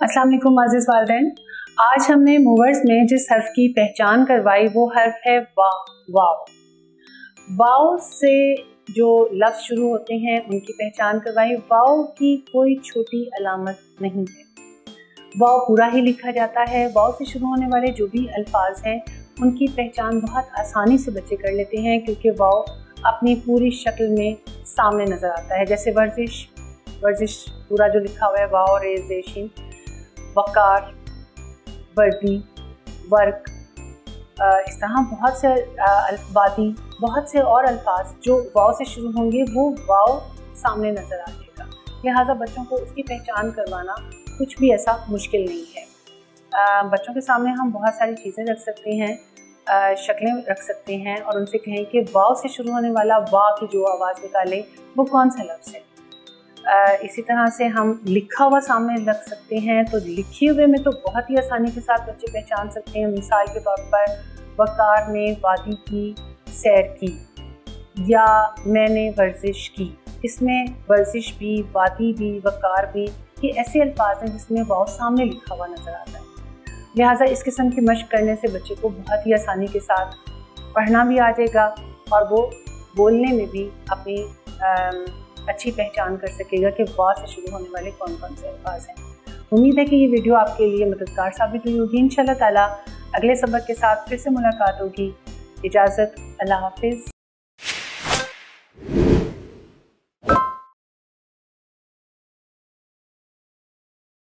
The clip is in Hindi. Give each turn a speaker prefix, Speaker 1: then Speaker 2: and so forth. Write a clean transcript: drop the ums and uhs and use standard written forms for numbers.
Speaker 1: अस्सलाम वालेकुम अज़ीज़ वालिदैन। आज हमने मूवर्स में जिस हर्फ की पहचान करवाई वो हर्फ है वाव। वाव से जो लफ्ज़ शुरू होते हैं उनकी पहचान करवाई। वाव की कोई छोटी अलामत नहीं है, वाव पूरा ही लिखा जाता है। वाव से शुरू होने वाले जो भी अल्फाज हैं उनकी पहचान बहुत आसानी से बच्चे कर लेते हैं, क्योंकि वाव अपनी पूरी शक्ल में सामने नज़र आता है। जैसे वर्जिश पूरा जो लिखा हुआ है वाव, रेज़ेशन, वकार, वर्दी, वर्क, इस तरह बहुत से वादी, बहुत से और अल्फाज जो वाव से शुरू होंगे वो वाव सामने नज़र आ जाएगा। लिहाजा बच्चों को उसकी पहचान करवाना कुछ भी ऐसा मुश्किल नहीं है। बच्चों के सामने हम बहुत सारी चीज़ें रख सकते हैं, शक्लें रख सकते हैं और उनसे कहें कि वाव से शुरू होने वाला वाह की जो आवाज़ निकाले वो कौन सा लफ्ज़ है। इसी तरह से हम लिखा हुआ सामने रख सकते हैं, तो लिखे हुए में तो बहुत ही आसानी के साथ बच्चे पहचान सकते हैं। मिसाल के तौर पर वकार ने वादी की सैर की, या मैंने वर्जिश की। इसमें वर्जिश भी, वादी भी, वकार भी, ये ऐसे अल्फाज हैं जिसमें वाव सामने लिखा हुआ नज़र आता है। लिहाजा इस किस्म की मशक करने से बच्चे को बहुत ही आसानी के साथ पढ़ना भी आ जाएगा और वो बोलने में भी अपनी अच्छी पहचान कर सकेगा कि वाह से शुरू होने वाले कौन कौन से अल्फाज हैं। उम्मीद है कि ये वीडियो आपके लिए मददगार साबित हुई होगी। इंशाअल्लाह ताला अगले सबक के साथ फिर से मुलाकात होगी। इजाज़त, अल्लाह हाफिज़।